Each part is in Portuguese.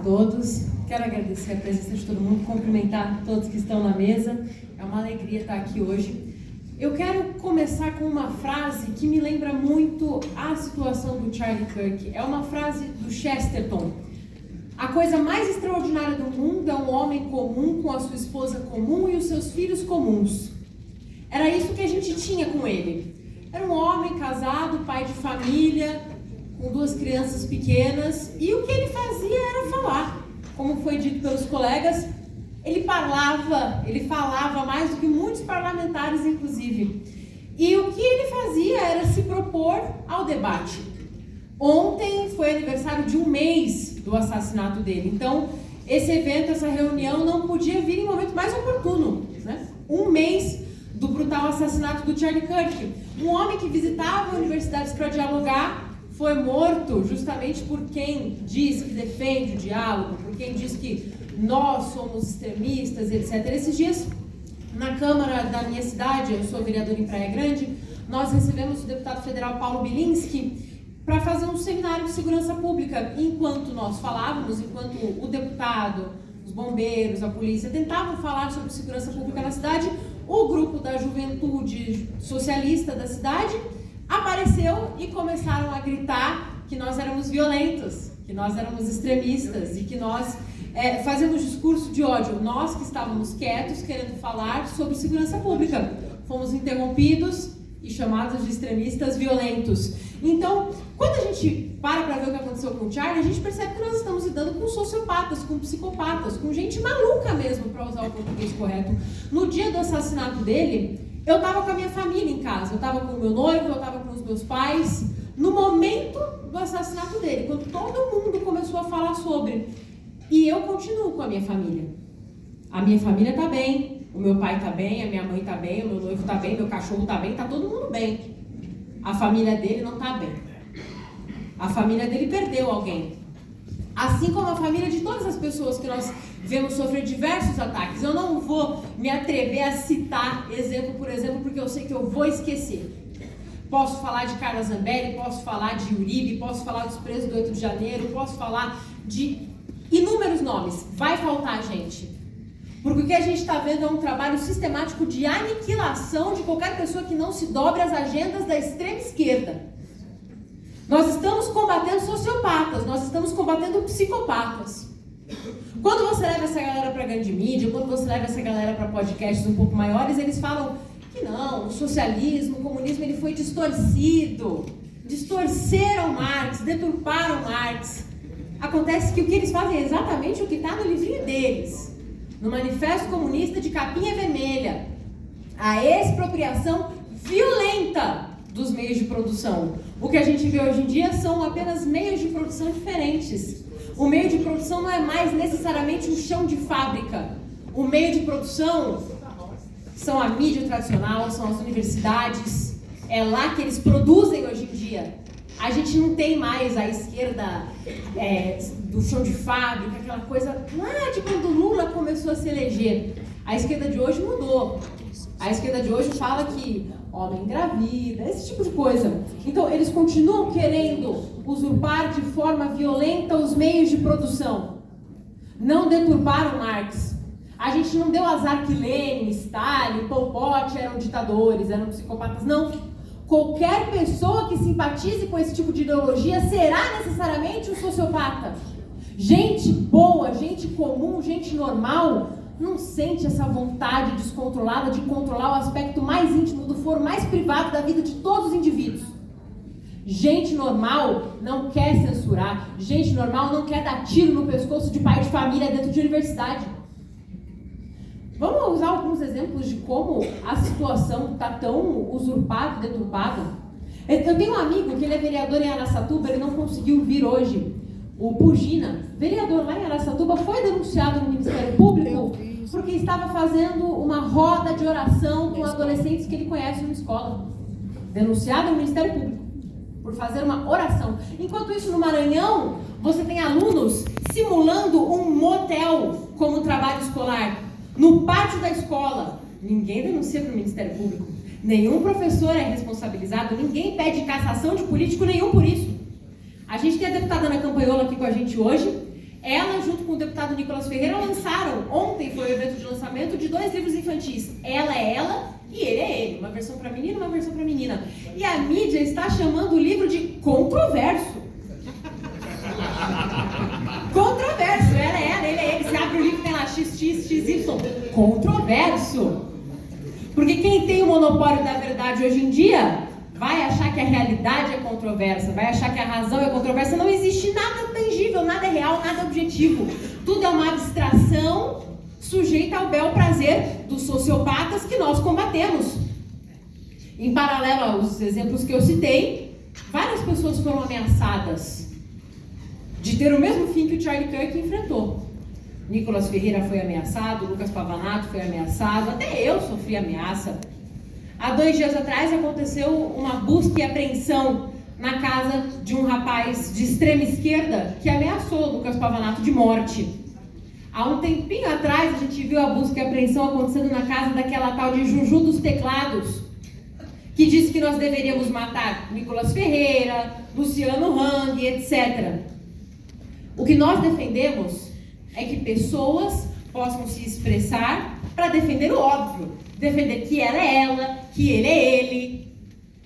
todos. Quero agradecer a presença de todo mundo, cumprimentar todos que estão na mesa. É uma alegria estar aqui hoje. Eu quero começar com uma frase que me lembra muito a situação do Charlie Kirk. É uma frase do Chesterton. A coisa mais extraordinária do mundo é um homem comum com a sua esposa comum e os seus filhos comuns. Era isso que a gente tinha com ele. Era um homem casado, pai de família, com 2 crianças pequenas, e o que ele fazia era falar. Como foi dito pelos colegas, ele falava mais do que muitos parlamentares, inclusive. E o que ele fazia era se propor ao debate. Ontem foi aniversário de 1 mês do assassinato dele. Então, esse evento, essa reunião não podia vir em momento mais oportuno, né? 1 mês do brutal assassinato do Charlie Kirk. Um homem que visitava universidades para dialogar foi morto justamente por quem diz que defende o diálogo, por quem diz que nós somos extremistas, etc. Esses dias, na Câmara da minha cidade, eu sou vereadora em Praia Grande, nós recebemos o deputado federal Paulo Bilinski para fazer um seminário de segurança pública. Enquanto nós falávamos, enquanto o deputado, os bombeiros, a polícia tentavam falar sobre segurança pública na cidade, o grupo da juventude socialista da cidade apareceu e começaram a gritar que nós éramos violentos, que nós éramos extremistas e que nós fazemos discurso de ódio. Nós que estávamos quietos, querendo falar sobre segurança pública, fomos interrompidos e chamados de extremistas violentos. Então, quando a gente para ver o que aconteceu com o Charlie, a gente percebe que nós estamos lidando com sociopatas, com psicopatas, com gente maluca mesmo, para usar o português correto. No dia do assassinato dele, eu estava com a minha família em casa, eu estava com o meu noivo, eu estava com os meus pais, no momento do assassinato dele, quando todo mundo começou a falar sobre. E eu continuo com a minha família. A minha família está bem, o meu pai está bem, a minha mãe está bem, o meu noivo está bem, meu cachorro está bem, está todo mundo bem. A família dele não está bem. A família dele perdeu alguém. Assim como a família de todas as pessoas que nós vemos sofrer diversos ataques. Eu não vou me atrever a citar exemplo por exemplo, porque eu sei que eu vou esquecer. Posso falar de Carla Zambelli, posso falar de Uribe, posso falar dos presos do 8 de janeiro, posso falar de inúmeros nomes. Vai faltar gente. Porque o que a gente está vendo é um trabalho sistemático de aniquilação de qualquer pessoa que não se dobre às agendas da extrema esquerda. Nós estamos combatendo sociopatas, nós estamos combatendo psicopatas. Quando você leva essa galera para a grande mídia, quando você leva essa galera para podcasts um pouco maiores, eles falam que não, o socialismo, o comunismo, ele foi distorcido. Distorceram Marx, deturparam Marx. Acontece que o que eles fazem é exatamente o que está no livrinho deles. No Manifesto Comunista de capinha vermelha. A expropriação violenta dos meios de produção. O que a gente vê hoje em dia são apenas meios de produção diferentes. O meio de produção não é mais necessariamente um chão de fábrica. O meio de produção são a mídia tradicional, são as universidades. É lá que eles produzem hoje em dia. A gente não tem mais a esquerda do chão de fábrica, aquela coisa lá de quando o Lula começou a se eleger. A esquerda de hoje mudou. A esquerda de hoje fala que homem engravida, esse tipo de coisa. Então, eles continuam querendo usurpar de forma violenta os meios de produção. Não deturparam Marx. A gente não deu azar que Lenin, Stalin, Pol Pot eram ditadores, eram psicopatas. Não. Qualquer pessoa que simpatize com esse tipo de ideologia será necessariamente um sociopata. Gente boa, gente comum, gente normal, não sente essa vontade descontrolada de controlar o aspecto mais íntimo do foro mais privado da vida de todos os indivíduos. Gente normal não quer censurar. Gente normal não quer dar tiro no pescoço de pai de família dentro de universidade. Vamos usar alguns exemplos de como a situação está tão usurpada e deturpada. Eu tenho um amigo que ele é vereador em Araçatuba, ele não conseguiu vir hoje. O Pugina, vereador lá em Araçatuba, foi denunciado no Ministério Público porque estava fazendo uma roda de oração com adolescentes que ele conhece numa escola. Denunciado no Ministério Público por fazer uma oração. Enquanto isso, no Maranhão, você tem alunos simulando um motel como trabalho escolar. No pátio da escola, ninguém denuncia para o Ministério Público. Nenhum professor é responsabilizado, ninguém pede cassação de político nenhum por isso. A gente tem a deputada Ana Campanhola aqui com a gente hoje. Ela, junto com o deputado Nicolas Ferreira, lançaram, ontem foi o evento de lançamento de 2 livros infantis. Ela é ela e ele é ele. Uma versão para menino, uma versão para menina. E a mídia está chamando o livro de controverso. Controverso, ela é ela, ele é ele. Você abre o livro e tem lá XY. Controverso. Porque quem tem o monopólio da verdade hoje em dia vai achar que a realidade é controversa, vai achar que a razão é controversa. Não existe nada tangível, nada real, nada objetivo. Tudo é uma abstração sujeita ao bel prazer dos sociopatas que nós combatemos. Em paralelo aos exemplos que eu citei, várias pessoas foram ameaçadas de ter o mesmo fim que o Charlie Kirk enfrentou. Nicolas Ferreira foi ameaçado, Lucas Pavanato foi ameaçado, até eu sofri ameaça. Há 2 dias atrás aconteceu uma busca e apreensão na casa de um rapaz de extrema esquerda que ameaçou Lucas Pavanato de morte. Há um tempinho atrás a gente viu a busca e apreensão acontecendo na casa daquela tal de Juju dos Teclados, que disse que nós deveríamos matar Nicolas Ferreira, Luciano Hang, etc. O que nós defendemos é que pessoas possam se expressar para defender o óbvio. Defender que ela é ela, que ele é ele.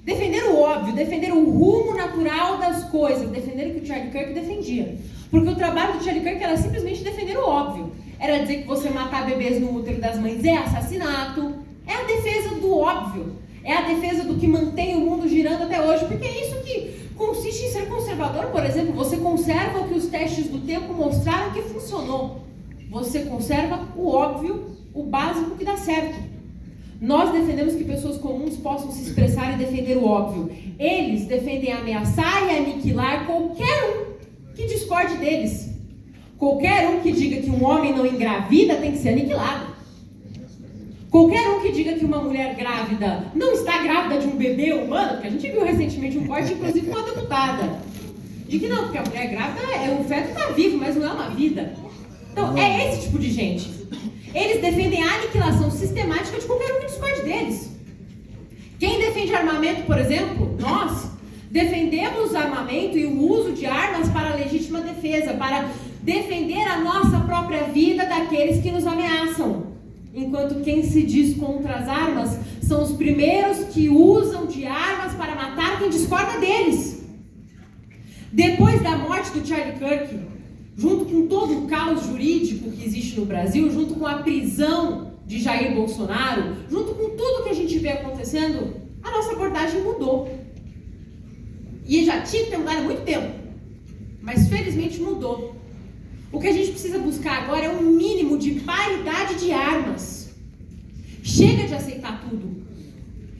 Defender o óbvio, defender o rumo natural das coisas. Defender o que o Charlie Kirk defendia. Porque o trabalho do Charlie Kirk era simplesmente defender o óbvio. Era dizer que você matar bebês no útero das mães é assassinato. É a defesa do óbvio. É a defesa do que mantém o mundo girando até hoje. Porque é isso que consiste em ser conservador, por exemplo. Você conserva o que os testes do tempo mostraram que funcionou. Você conserva o óbvio, o básico que dá certo. Nós defendemos que pessoas comuns possam se expressar e defender o óbvio. Eles defendem ameaçar e aniquilar qualquer um que discorde deles. Qualquer um que diga que um homem não engravida tem que ser aniquilado. Qualquer um que diga que uma mulher grávida não está grávida de um bebê humano, porque a gente viu recentemente um corte, inclusive com uma deputada, de que não, porque a mulher grávida, o feto está vivo, mas não é uma vida. Então, é esse tipo de gente. Eles defendem a aniquilação sistemática de qualquer um que discorde deles. Quem defende armamento, por exemplo, nós defendemos armamento e o uso de armas para a legítima defesa, para defender a nossa própria vida daqueles que nos ameaçam. Enquanto quem se diz contra as armas são os primeiros que usam de armas para matar quem discorda deles. Depois da morte do Charlie Kirk, junto com todo o caos jurídico que existe no Brasil, junto com a prisão de Jair Bolsonaro, junto com tudo que a gente vê acontecendo, a nossa abordagem mudou. E já tinha que ter mudado há muito tempo, mas felizmente mudou. O que a gente precisa buscar agora é um mínimo de paridade de armas. Chega de aceitar tudo.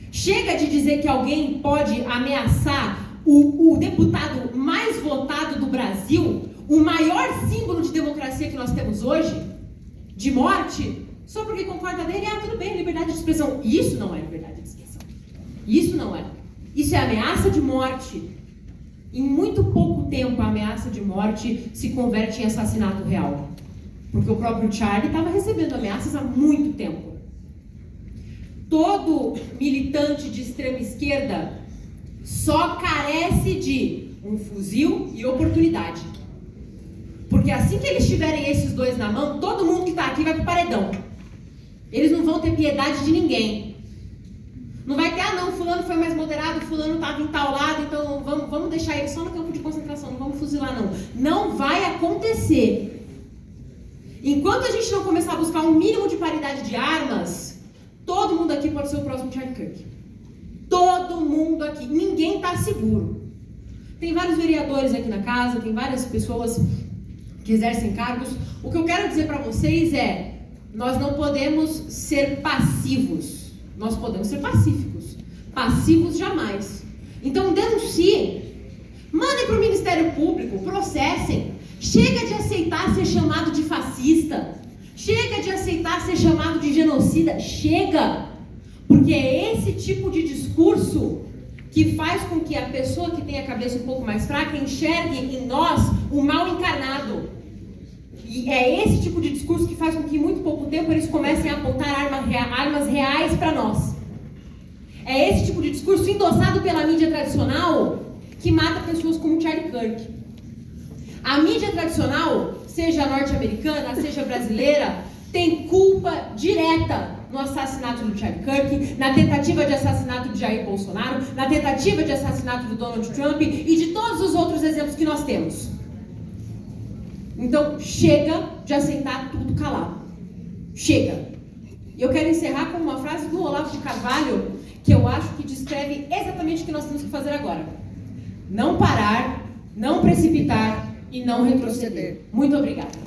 Chega de dizer que alguém pode ameaçar o deputado mais votado do Brasil, o maior símbolo de democracia que nós temos hoje, de morte, só porque concorda dele. Tudo bem, liberdade de expressão. Isso não é liberdade de expressão. Isso não é. Isso é ameaça de morte. Em muito pouco tempo, a ameaça de morte se converte em assassinato real. Porque o próprio Charlie estava recebendo ameaças há muito tempo. Todo militante de extrema esquerda só carece de um fuzil e oportunidade. Porque assim que eles tiverem esses dois na mão, todo mundo que está aqui vai pro paredão. Eles não vão ter piedade de ninguém. Não vai ter, não, fulano foi mais moderado, fulano estava em tal lado, então vamos deixar ele só no campo de concentração, não vamos fuzilar, não. Não vai acontecer. Enquanto a gente não começar a buscar um mínimo de paridade de armas, todo mundo aqui pode ser o próximo Charlie Kirk. Todo mundo aqui. Ninguém está seguro. Tem vários vereadores aqui na casa, tem várias pessoas que exercem cargos. O que eu quero dizer para vocês é, nós não podemos ser passivos. Nós podemos ser pacíficos. Passivos jamais. Então denunciem. Mandem para o Ministério Público. Processem. Chega de aceitar ser chamado de fascista. Chega de aceitar ser chamado de genocida. Chega. Porque é esse tipo de discurso que faz com que a pessoa que tem a cabeça um pouco mais fraca enxergue em nós o mal encarnado. E é esse tipo de discurso que faz com que em muito pouco tempo eles comecem a apontar armas reais para nós. É esse tipo de discurso endossado pela mídia tradicional que mata pessoas como Charlie Kirk. A mídia tradicional seja norte-americana, seja brasileira, tem culpa direta no assassinato do Charlie Kirk, na tentativa de assassinato de Jair Bolsonaro, na tentativa de assassinato do Donald Trump e de todos os outros exemplos que nós temos. Então, chega de aceitar tudo calado. Chega. E eu quero encerrar com uma frase do Olavo de Carvalho, que eu acho que descreve exatamente o que nós temos que fazer agora. Não parar, não precipitar e não retroceder. Muito obrigada.